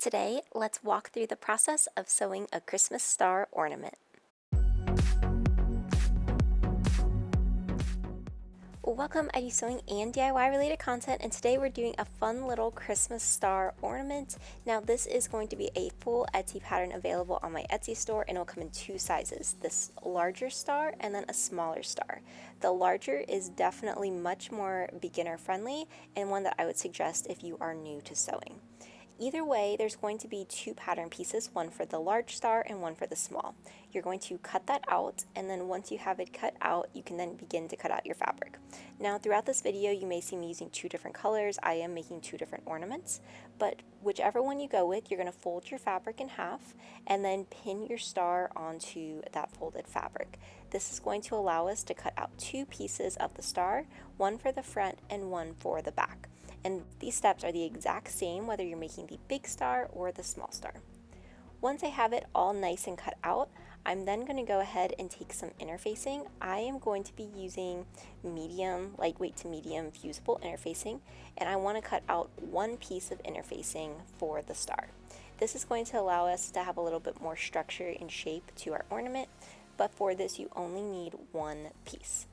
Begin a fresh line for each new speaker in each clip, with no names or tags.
Today, let's walk through the process of sewing a Christmas star ornament. Welcome, I do sewing and DIY related content, and today we're doing a fun little Christmas star ornament. Now this is going to be a full Etsy pattern available on my Etsy store, and it'll come in two sizes, this larger star and then a smaller star. The larger is definitely much more beginner friendly and one that I would suggest if you are new to sewing. Either way, there's going to be two pattern pieces, one for the large star and one for the small. You're going to cut that out, and then once you have it cut out, you can then begin to cut out your fabric. Now, throughout this video, you may see me using two different colors. I am making two different ornaments, but whichever one you go with, you're going to fold your fabric in half and then pin your star onto that folded fabric. This is going to allow us to cut out two pieces of the star, one for the front and one for the back. And these steps are the exact same whether you're making the big star or the small star. Once I have it all nice and cut out, I'm then going to go ahead and take some interfacing. I am going to be using medium, lightweight to medium fusible interfacing, and I want to cut out one piece of interfacing for the star. This is going to allow us to have a little bit more structure and shape to our ornament, but for this you only need one piece.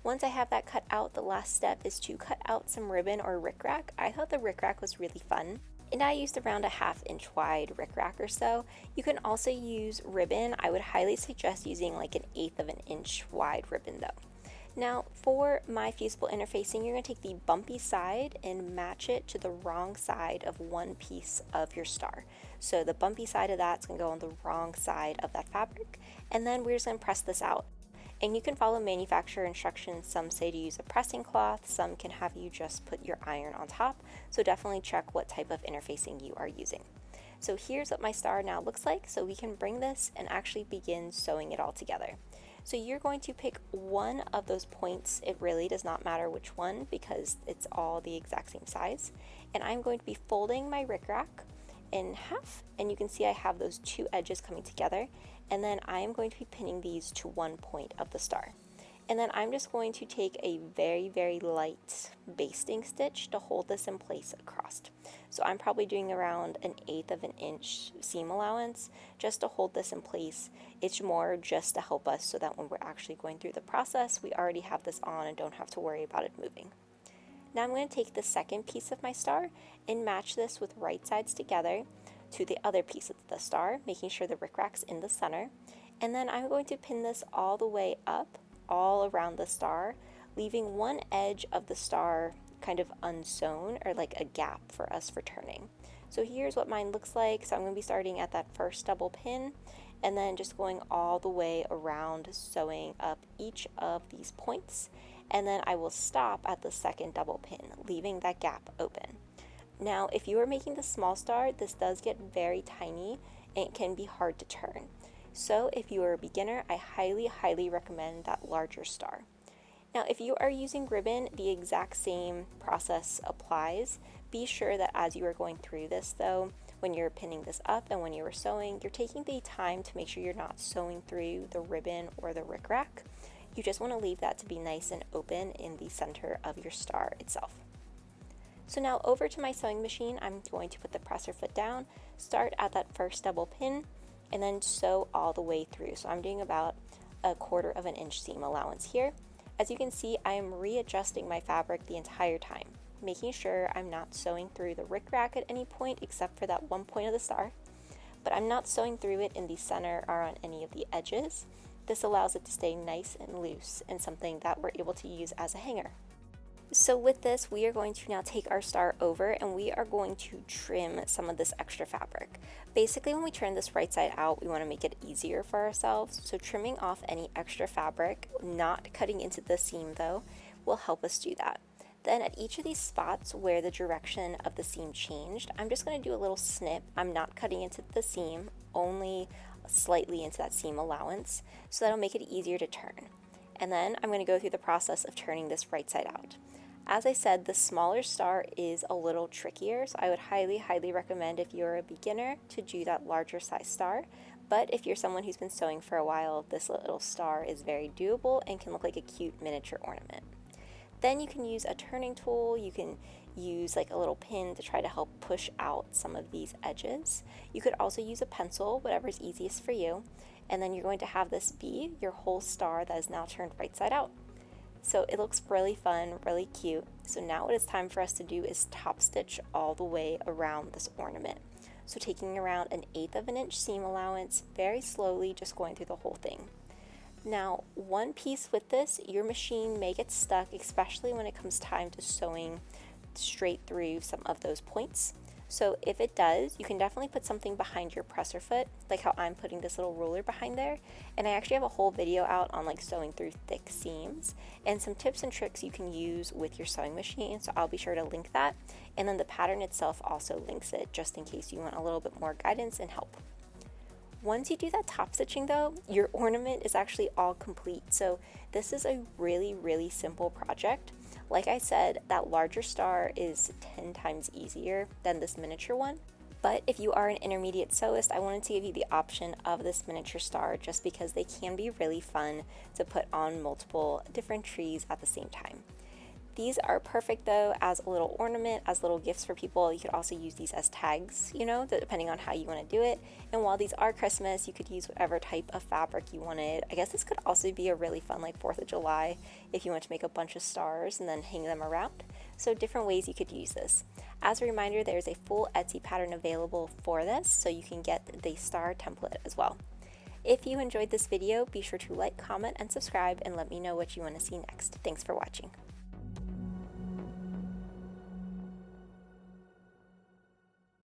Once I have that cut out, the last step is to cut out some ribbon or ric-rac. I thought the ric-rac was really fun, and I used around a 1/2 inch wide ric-rac or so. You can also use ribbon. I would highly suggest using like an 1/8 of an inch wide ribbon though. Now for my fusible interfacing, you're going to take the bumpy side and match it to the wrong side of one piece of your star. So the bumpy side of that's going to go on the wrong side of that fabric, and then we're just going to press this out. And you can follow manufacturer instructions. Some say to use a pressing cloth, some can have you just put your iron on top, so definitely check what type of interfacing you are using. So here's what my star now looks like, so we can bring this and actually begin sewing it all together. So you're going to pick one of those points. It really does not matter which one because it's all the exact same size. And I'm going to be folding my ric-rac in half, and you can see I have those two edges coming together, and then I am going to be pinning these to one point of the star. And then I'm just going to take a very light basting stitch to hold this in place across. So I'm probably doing around an 1/8 of an inch seam allowance just to hold this in place. It's more just to help us so that when we're actually going through the process, we already have this on and don't have to worry about it moving. Now I'm going to take the second piece of my star and match this with right sides together to the other piece of the star, making sure the ric-rac's in the center. And then I'm going to pin this all the way up, all around the star, leaving one edge of the star kind of unsewn, or like a gap for us for turning. So here's what mine looks like. So I'm going to be starting at that first double pin and then just going all the way around, sewing up each of these points, and then I will stop at the second double pin, leaving that gap open. Now if you are making the small star, this does get very tiny and it can be hard to turn. So if you are a beginner, I highly recommend that larger star. Now if you are using ribbon, the exact same process applies. Be sure that as you are going through this though, when you're pinning this up and when you are sewing, you're taking the time to make sure you're not sewing through the ribbon or the ric-rac. You just want to leave that to be nice and open in the center of your star itself. So now over to my sewing machine, I'm going to put the presser foot down, start at that first double pin, and then sew all the way through. So I'm doing about a 1/4 of an inch seam allowance here. As you can see, I am readjusting my fabric the entire time, making sure I'm not sewing through the ric-rac at any point except for that one point of the star, but I'm not sewing through it in the center or on any of the edges. This allows it to stay nice and loose and something that we're able to use as a hanger. So with this, we are going to now take our star over and we are going to trim some of this extra fabric. Basically, when we turn this right side out, we want to make it easier for ourselves. So trimming off any extra fabric, not cutting into the seam though, will help us do that. Then at each of these spots where the direction of the seam changed, I'm just going to do a little snip. I'm not cutting into the seam, only slightly into that seam allowance, so that'll make it easier to turn. And then I'm going to go through the process of turning this right side out. As I said, the smaller star is a little trickier, so I would highly recommend if you're a beginner to do that larger size star. But if you're someone who's been sewing for a while, this little star is very doable and can look like a cute miniature ornament. Then you can use a turning tool, you can use like a little pin to try to help push out some of these edges. You could also use a pencil, whatever's easiest for you. And then you're going to have this be your whole star that is now turned right side out. So it looks really fun, really cute. So now what it's time for us to do is top stitch all the way around this ornament. So taking around 1/8 of an inch seam allowance, very slowly just going through the whole thing. Now, one piece with this, your machine may get stuck, especially when it comes time to sewing straight through some of those points. So if it does, you can definitely put something behind your presser foot, like how I'm putting this little ruler behind there. And I actually have a whole video out on like sewing through thick seams and some tips and tricks you can use with your sewing machine. So I'll be sure to link that. And then the pattern itself also links it, just in case you want a little bit more guidance and help. Once you do that top stitching though, your ornament is actually all complete. So this is a really, really simple project. Like I said, that larger star is 10 times easier than this miniature one. But if you are an intermediate sewist, I wanted to give you the option of this miniature star just because they can be really fun to put on multiple different trees at the same time. These are perfect though as a little ornament, as little gifts for people. You could also use these as tags, you know, depending on how you want to do it. And while these are Christmas, you could use whatever type of fabric you wanted. I guess this could also be a really fun like 4th of July if you want to make a bunch of stars and then hang them around. So different ways you could use this. As a reminder, there's a full Etsy pattern available for this, so you can get the star template as well. If you enjoyed this video, be sure to like, comment, and subscribe and let me know what you want to see next. Thanks for watching.